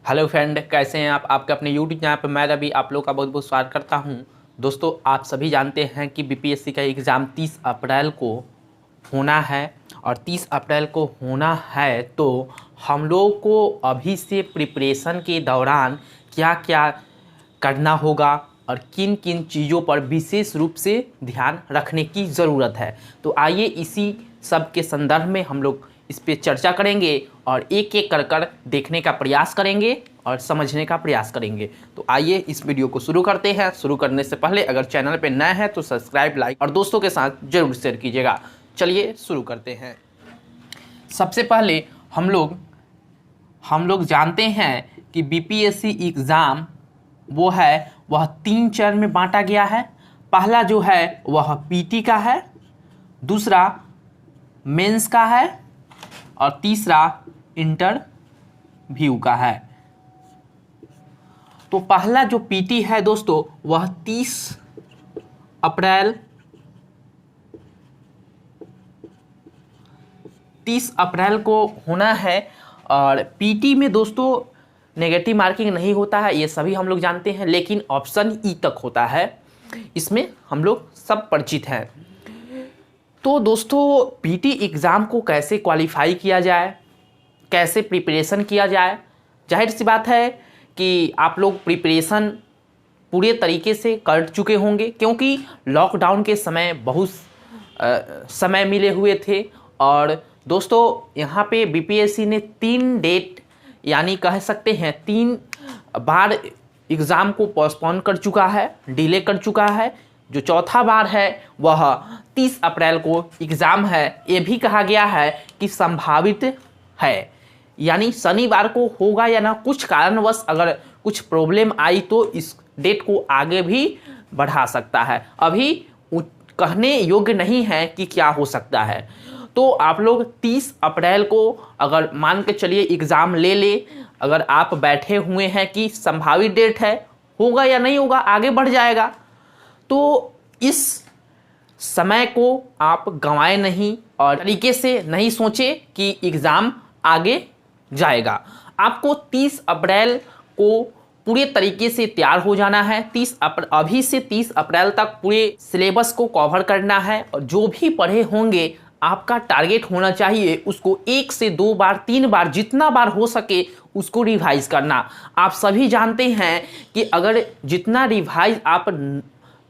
Hello friend, कैसे हैं आप? आपके अपने यूट्यूब चैनल पर मैं रवि आप लोग का बहुत बहुत स्वागत करता हूं। दोस्तों, आप सभी जानते हैं कि बीपीएससी का एग्ज़ाम 30 अप्रैल को होना है और 30 अप्रैल को होना है तो हम लोग को अभी से प्रिपरेशन के दौरान क्या क्या करना होगा और किन किन चीज़ों पर विशेष रूप से ध्यान रखने की ज़रूरत है। तो आइए इसी सब के संदर्भ में हम लोग इस पे चर्चा करेंगे और एक एक कर देखने का प्रयास करेंगे और समझने का प्रयास करेंगे। तो आइए इस वीडियो को शुरू करते हैं। शुरू करने से पहले अगर चैनल पे नए हैं तो सब्सक्राइब, लाइक और दोस्तों के साथ जरूर शेयर कीजिएगा। चलिए शुरू करते हैं। सबसे पहले हम लोग जानते हैं कि बीपीएससी एग्ज़ाम वह 3 चरण में बांटा गया है। पहला जो है वह पीटी का है, दूसरा मेंस का है और तीसरा इंटरव्यू का है। तो पहला जो पीटी है दोस्तों वह 30 अप्रैल को होना है। और पीटी में दोस्तों नेगेटिव मार्किंग नहीं होता है, ये सभी हम लोग जानते हैं, लेकिन ऑप्शन ई तक होता है। इसमें हम लोग सब परिचित हैं। तो दोस्तों, पीटी एग्ज़ाम को कैसे क्वालिफाई किया जाए, कैसे प्रिपरेशन किया जाए। जाहिर सी बात है कि आप लोग प्रिपरेशन पूरे तरीके से कर चुके होंगे, क्योंकि लॉकडाउन के समय बहुत समय मिले हुए थे। और दोस्तों, यहाँ पे बीपीएससी ने 3 डेट यानी कह सकते हैं 3 बार एग्ज़ाम को पोस्टपोन कर चुका है, डिले कर चुका है। जो चौथा बार है वह 30 अप्रैल को एग्ज़ाम है। ये भी कहा गया है कि संभावित है, यानी शनिवार को होगा या ना, कुछ कारणवश अगर कुछ प्रॉब्लम आई तो इस डेट को आगे भी बढ़ा सकता है। अभी कहने योग्य नहीं है कि क्या हो सकता है। तो आप लोग 30 अप्रैल को अगर मान के चलिए एग्ज़ाम ले अगर आप बैठे हुए हैं कि संभावित डेट है, होगा या नहीं होगा, आगे बढ़ जाएगा, तो इस समय को आप गंवाए नहीं और तरीके से नहीं सोचे कि एग्ज़ाम आगे जाएगा। आपको 30 अप्रैल को पूरे तरीके से तैयार हो जाना है। अभी से 30 अप्रैल तक पूरे सिलेबस को कवर करना है और जो भी पढ़े होंगे आपका टारगेट होना चाहिए उसको 1 से 2 बार 3 बार जितना बार हो सके उसको रिवाइज करना। आप सभी जानते हैं कि अगर जितना रिवाइज आप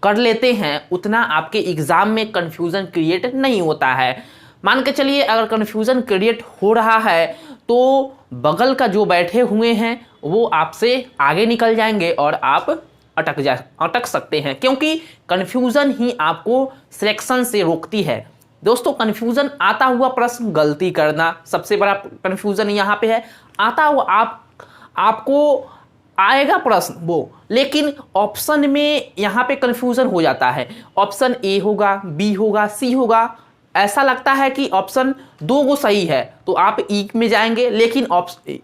कर लेते हैं उतना आपके एग्ज़ाम में कन्फ्यूज़न क्रिएट नहीं होता है। मान के चलिए अगर कन्फ्यूज़न क्रिएट हो रहा है तो बगल का जो बैठे हुए हैं वो आपसे आगे निकल जाएंगे और आप अटक सकते हैं, क्योंकि कन्फ्यूज़न ही आपको सिलेक्शन से रोकती है। दोस्तों, कन्फ्यूज़न आता हुआ प्रश्न गलती करना सबसे बड़ा कन्फ्यूज़न यहाँ पे है। आता हुआ आपको आएगा प्रश्न वो, लेकिन ऑप्शन में यहाँ पे कन्फ्यूज़न हो जाता है। ऑप्शन ए होगा, बी होगा, सी होगा, ऐसा लगता है कि ऑप्शन 2 गो सही है तो आप ई में जाएंगे, लेकिन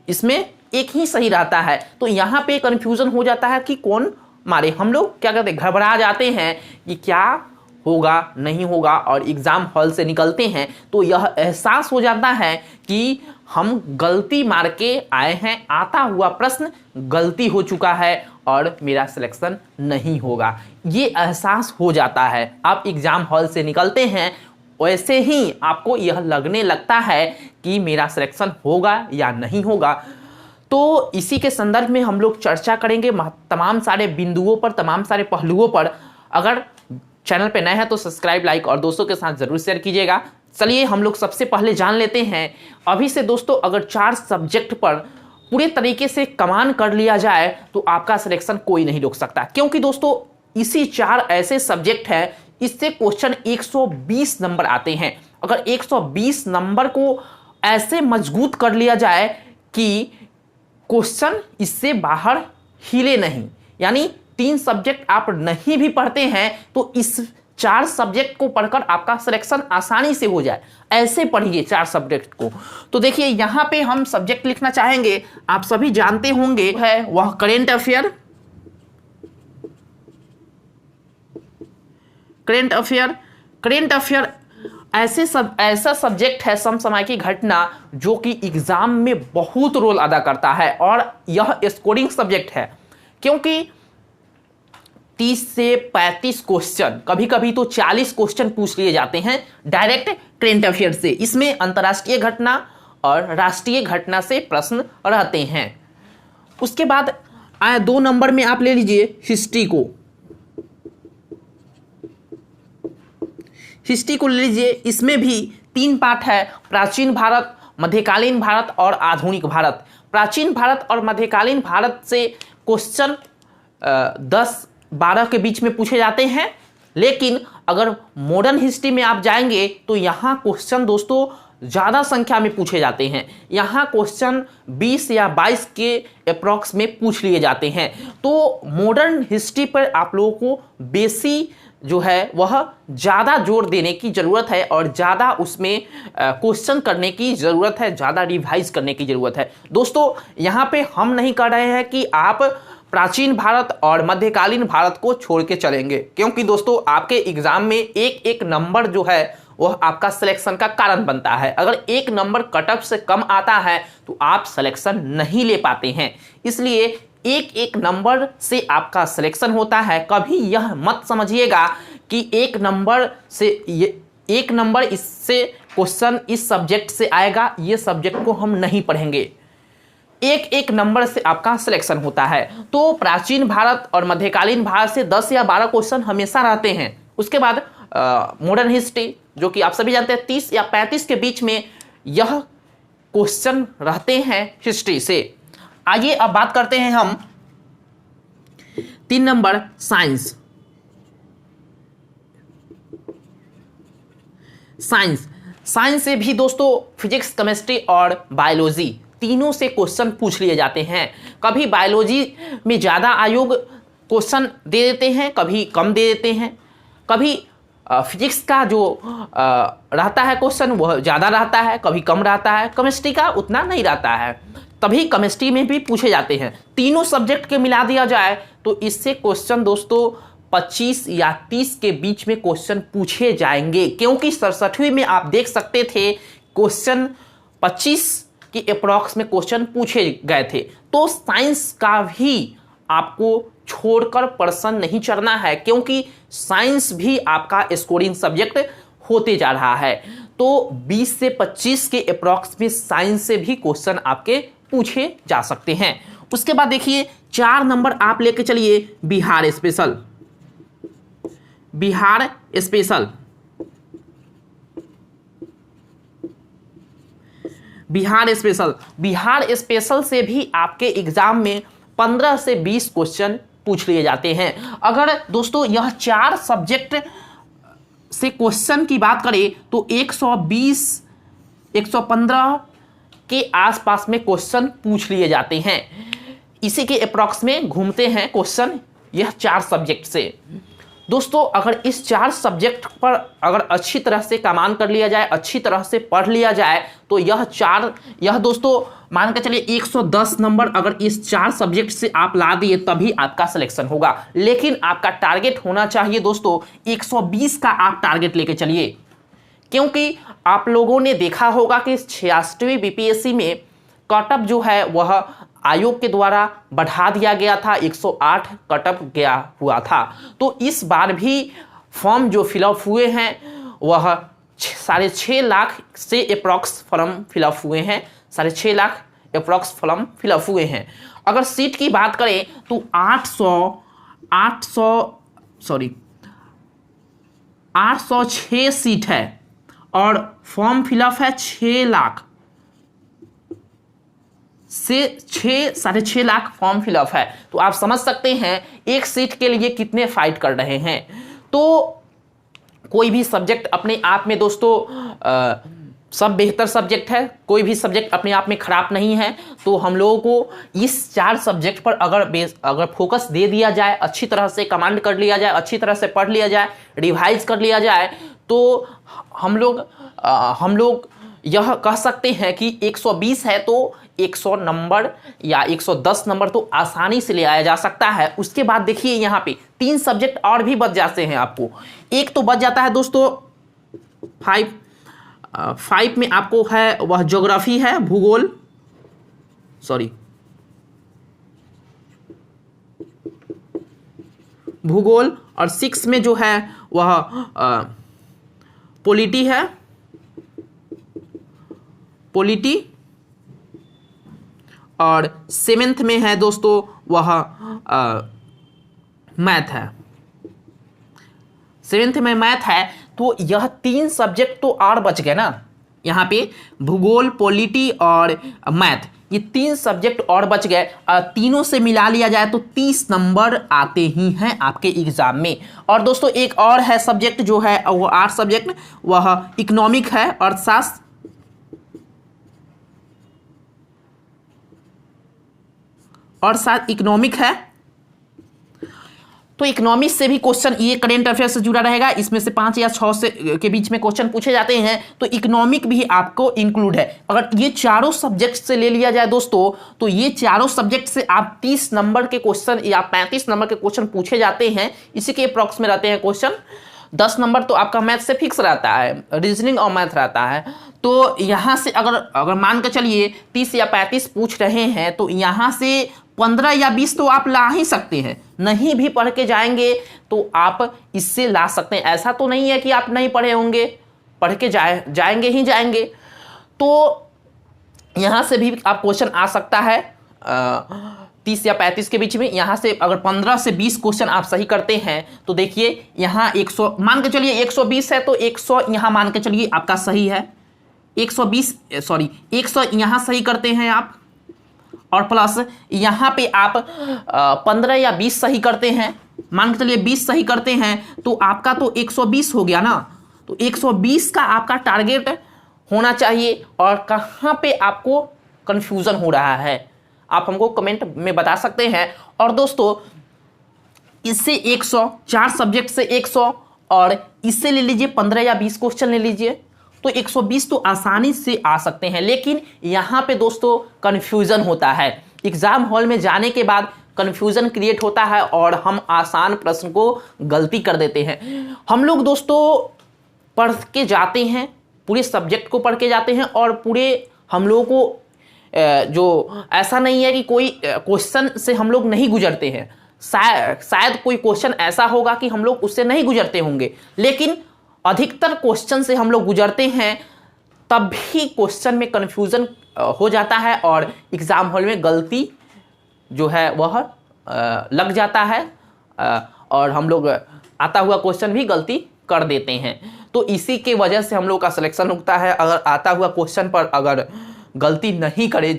इसमें एक ही सही रहता है। तो यहाँ पे कन्फ्यूज़न हो जाता है कि कौन मारे। हम लोग क्या करते हैं, घबरा जाते हैं कि क्या होगा नहीं होगा, और एग्ज़ाम हॉल से निकलते हैं तो यह एहसास हो जाता है कि हम गलती मार के आए हैं, आता हुआ प्रश्न गलती हो चुका है और मेरा सिलेक्शन नहीं होगा, ये एहसास हो जाता है। आप एग्ज़ाम हॉल से निकलते हैं वैसे ही आपको यह लगने लगता है कि मेरा सिलेक्शन होगा या नहीं होगा। तो इसी के संदर्भ में हम लोग चर्चा करेंगे तमाम सारे बिंदुओं पर, तमाम सारे पहलुओं पर। अगर चैनल पे नए हैं तो सब्सक्राइब, लाइक और दोस्तों के साथ ज़रूर शेयर कीजिएगा। चलिए हम लोग सबसे पहले जान लेते हैं। अभी से दोस्तों अगर 4 सब्जेक्ट पर पूरे तरीके से कमान कर लिया जाए तो आपका सिलेक्शन कोई नहीं रोक सकता, क्योंकि दोस्तों इसी 4 ऐसे सब्जेक्ट हैं, इससे क्वेश्चन 120 नंबर आते हैं। अगर 120 नंबर को ऐसे मजबूत कर लिया जाए कि क्वेश्चन इससे बाहर हिले नहीं, यानी 3 सब्जेक्ट आप नहीं भी पढ़ते हैं तो इस 4 सब्जेक्ट को पढ़कर आपका सिलेक्शन आसानी से हो जाए, ऐसे पढ़िए 4 सब्जेक्ट को। तो देखिए यहाँ पे हम सब्जेक्ट लिखना चाहेंगे, आप सभी जानते होंगे है वह करेंट अफेयर, करेंट अफेयर ऐसा सब्जेक्ट है समसामयिक घटना जो कि एग्जाम में बहुत रोल अदा करता है और यह स्कोरिंग सब्जेक्ट है, क्योंकि 30 से 35 क्वेश्चन, कभी कभी तो 40 क्वेश्चन पूछ लिए जाते हैं डायरेक्ट करेंट अफेयर से। इसमें अंतर्राष्ट्रीय घटना और राष्ट्रीय घटना से प्रश्न रहते हैं। उसके बाद 2 नंबर में आप ले लीजिए हिस्ट्री को। हिस्ट्री को ले लीजिए, इसमें भी 3 पार्ट है, प्राचीन भारत, मध्यकालीन भारत और आधुनिक भारत। प्राचीन भारत और मध्यकालीन भारत से क्वेश्चन 10-12 के बीच में पूछे जाते हैं, लेकिन अगर मॉडर्न हिस्ट्री में आप जाएंगे तो यहाँ क्वेश्चन दोस्तों ज़्यादा संख्या में पूछे जाते हैं। यहाँ क्वेश्चन 20 या 22 के अप्रॉक्स में पूछ लिए जाते हैं। तो मॉडर्न हिस्ट्री पर आप लोगों को बेसी जो है वह ज़्यादा जोर देने की ज़रूरत है और ज़्यादा उसमें क्वेश्चन करने की ज़रूरत है, ज़्यादा रिवाइज करने की ज़रूरत है। दोस्तों यहाँ पे हम नहीं कर रहे हैं कि आप प्राचीन भारत और मध्यकालीन भारत को छोड़ के चलेंगे, क्योंकि दोस्तों आपके एग्जाम में एक नंबर जो है वह आपका सिलेक्शन का कारण बनता है। अगर 1 नंबर कट ऑफ से कम आता है तो आप सिलेक्शन नहीं ले पाते हैं, इसलिए एक नंबर से आपका सिलेक्शन होता है। कभी यह मत समझिएगा कि 1 नंबर से 1 नंबर इससे क्वेश्चन इस सब्जेक्ट से आएगा, ये सब्जेक्ट को हम नहीं पढ़ेंगे। एक नंबर से आपका सिलेक्शन होता है। तो प्राचीन भारत और मध्यकालीन भारत से 10 या 12 क्वेश्चन हमेशा रहते हैं। उसके बाद मॉडर्न हिस्ट्री, जो कि आप सभी जानते हैं 30 या 35 के बीच में यह क्वेश्चन रहते हैं हिस्ट्री से। आइए अब बात करते हैं हम 3 नंबर साइंस। साइंस से भी दोस्तों फिजिक्स, केमिस्ट्री और बायोलॉजी तीनों से क्वेश्चन पूछ लिए जाते हैं। कभी बायोलॉजी में ज़्यादा आयोग क्वेश्चन दे देते हैं, कभी कम दे देते हैं। कभी फिजिक्स का जो रहता है क्वेश्चन वह ज़्यादा रहता है, कभी कम रहता है। केमिस्ट्री का उतना नहीं रहता है, तभी केमिस्ट्री में भी पूछे जाते हैं। तीनों सब्जेक्ट के मिला दिया जाए तो इससे क्वेश्चन दोस्तों 25 या 30 के बीच में क्वेश्चन पूछे जाएंगे, क्योंकि 67वीं में आप देख सकते थे क्वेश्चन 25 के अप्रॉक्स में क्वेश्चन पूछे गए थे। तो साइंस का भी आपको छोड़कर प्रश्न नहीं चढ़ना है, क्योंकि साइंस भी आपका स्कोरिंग सब्जेक्ट होते जा रहा है। तो 20 से 25 के अप्रॉक्स में साइंस से भी क्वेश्चन आपके पूछे जा सकते हैं। उसके बाद देखिए 4 नंबर आप लेके चलिए Bihar special. Bihar special, Bihar special से भी आपके एग्जाम में 15 से 20 क्वेश्चन पूछ लिए जाते हैं। अगर दोस्तों यह 4 सब्जेक्ट से क्वेश्चन की बात करें तो 120, 115 के आसपास में क्वेश्चन पूछ लिए जाते हैं। इसी के अप्रॉक्स में घूमते हैं क्वेश्चन यह 4 सब्जेक्ट से। दोस्तों अगर इस 4 सब्जेक्ट पर अगर अच्छी तरह से कमान कर लिया जाए, अच्छी तरह से पढ़ लिया जाए तो यह दोस्तों मान के चलिए 110 नंबर अगर इस 4 सब्जेक्ट से आप ला दिए तभी आपका सिलेक्शन होगा। लेकिन आपका टारगेट होना चाहिए दोस्तों 120 का आप टारगेट लेके चलिए, क्योंकि आप लोगों ने देखा होगा कि 66वीं बीपीएससी में कटअप जो है वह आयोग के द्वारा बढ़ा दिया गया था, 108 कटअप गया हुआ था। तो इस बार भी फॉर्म जो फिलअप हुए हैं वह 6.5 लाख से अप्रॉक्स फॉर्म फिलअप हुए हैं, 6.5 लाख अप्रॉक्स फॉर्म फिलअप हुए हैं। अगर सीट की बात करें तो 806 सीट है और फॉर्म फिलअप है 6 लाख से 6.5 लाख फॉर्म फिलअप है। तो आप समझ सकते हैं एक सीट के लिए कितने फाइट कर रहे हैं। तो कोई भी सब्जेक्ट अपने आप में दोस्तों सब बेहतर सब्जेक्ट है, कोई भी सब्जेक्ट अपने आप में खराब नहीं है। तो हम लोगों को इस 4 सब्जेक्ट पर अगर फोकस दे दिया जाए, अच्छी तरह से कमांड कर लिया जाए, अच्छी तरह से पढ़ लिया जाए, रिवाइज कर लिया जाए, तो हम लोग यह कह सकते हैं कि 120 है तो 100 नंबर या 110 नंबर तो आसानी से ले आया जा सकता है। उसके बाद देखिए यहाँ पे 3 सब्जेक्ट और भी बच जाते हैं आपको। एक तो बच जाता है दोस्तों 5 में आपको है वह ज्योग्राफी है, भूगोल, सॉरी भूगोल, और 6 में जो है वह पॉलिटी है, पॉलिटी, और 7th में है दोस्तों वह मैथ है, 7th में मैथ है। तो यह 3 सब्जेक्ट तो और बच गए ना, यहाँ पे भूगोल, पॉलिटी और मैथ, ये 3 सब्जेक्ट और बच गए। तीनों से मिला लिया जाए तो 30 नंबर आते ही हैं आपके एग्जाम में। और दोस्तों एक और है सब्जेक्ट जो है वो 8 सब्जेक्ट, वह इकोनॉमिक है, अर्थशास्त्र, और साथ इकोनॉमिक है। तो इकोनॉमिक्स से भी क्वेश्चन, ये करेंट अफेयर से जुड़ा रहेगा, इसमें से 5 या 6 से के बीच में क्वेश्चन पूछे जाते हैं, तो इकोनॉमिक भी आपको इंक्लूड है। अगर ये चारों सब्जेक्ट से ले लिया जाए दोस्तों, तो ये चारों सब्जेक्ट से आप 30 नंबर के क्वेश्चन या 35 नंबर के क्वेश्चन पूछे जाते हैं। इसी के अप्रॉक्स में रहते हैं क्वेश्चन। 10 नंबर तो आपका मैथ से फिक्स रहता है, रीजनिंग और मैथ रहता है। तो यहाँ से अगर मान के चलिए 30 या 35 पूछ रहे हैं, तो यहाँ से 15 या 20 तो आप ला ही सकते हैं। नहीं भी पढ़ के जाएंगे तो आप इससे ला सकते हैं। ऐसा तो नहीं है कि आप नहीं पढ़े होंगे, पढ़ के जाएंगे ही जाएंगे। तो यहाँ से भी आप क्वेश्चन आ सकता है 30 या 35 के बीच में। यहाँ से अगर 15 से 20 क्वेश्चन आप सही करते हैं तो देखिए यहाँ 100 मान के चलिए 120 है, तो 100 यहाँ मान के चलिए आपका सही है। 100 यहाँ सही करते हैं आप, और प्लस यहाँ पे आप 15 या 20 सही करते हैं, मान के चलिए 20 सही करते हैं, तो आपका तो 120 हो गया ना। तो 120 का आपका टारगेट होना चाहिए। और कहाँ पे आपको कंफ्यूजन हो रहा है आप हमको कमेंट में बता सकते हैं। और दोस्तों इससे 100, 4 सब्जेक्ट से 100, और इससे ले लीजिए 15 या 20 क्वेश्चन ले लीजिए, तो 120 तो आसानी से आ सकते हैं। लेकिन यहाँ पे दोस्तों कन्फ्यूज़न होता है, एग्ज़ाम हॉल में जाने के बाद कन्फ्यूज़न क्रिएट होता है और हम आसान प्रश्न को गलती कर देते हैं। हम लोग दोस्तों पढ़ के जाते हैं, पूरे सब्जेक्ट को पढ़ के जाते हैं, और पूरे हम लोगों को जो ऐसा नहीं है कि कोई क्वेश्चन से हम लोग नहीं गुजरते हैं। शायद कोई क्वेश्चन ऐसा होगा कि हम लोग उससे नहीं गुजरते होंगे, लेकिन अधिकतर क्वेश्चन से हम लोग गुजरते हैं। तब भी क्वेश्चन में कन्फ्यूज़न हो जाता है और एग्ज़ाम हॉल में गलती जो है वह लग जाता है, और हम लोग आता हुआ क्वेश्चन भी गलती कर देते हैं। तो इसी के वजह से हम लोग का सिलेक्शन रुकता है। अगर आता हुआ क्वेश्चन पर अगर गलती नहीं करे,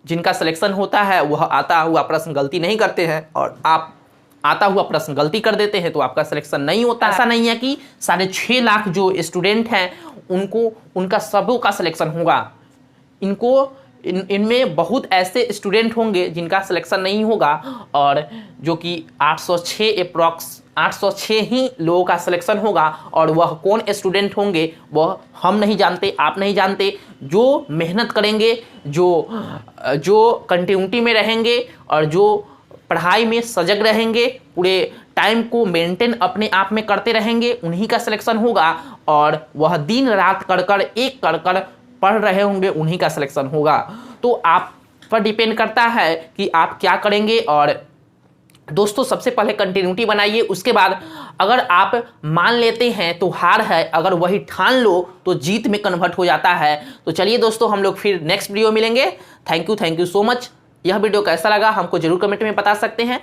जिनका सिलेक्शन होता है वह आता हुआ प्रश्न गलती नहीं करते हैं, और आप आता हुआ प्रश्न गलती कर देते हैं, तो आपका सिलेक्शन नहीं होता। ऐसा नहीं है कि 6.5 लाख जो स्टूडेंट हैं उनका सबों का सिलेक्शन होगा। इनमें बहुत ऐसे स्टूडेंट होंगे जिनका सिलेक्शन नहीं होगा, और जो कि 806 ही लोगों का सिलेक्शन होगा। और वह कौन स्टूडेंट होंगे वह हम नहीं जानते, आप नहीं जानते। जो मेहनत करेंगे, जो कंटिन्यूटी में रहेंगे, और जो पढ़ाई में सजग रहेंगे, पूरे टाइम को मेंटेन अपने आप में करते रहेंगे, उन्हीं का सिलेक्शन होगा। और वह दिन रात एक कर पढ़ रहे होंगे, उन्हीं का सिलेक्शन होगा। तो आप पर डिपेंड करता है कि आप क्या करेंगे। और दोस्तों सबसे पहले कंटिन्यूटी बनाइए, उसके बाद अगर आप मान लेते हैं तो हार है, अगर वही ठान लो तो जीत में कन्वर्ट हो जाता है। तो चलिए दोस्तों हम लोग फिर नेक्स्ट वीडियो मिलेंगे। Thank you so much. यह वीडियो कैसा लगा हमको जरूर कमेंट में बता सकते हैं।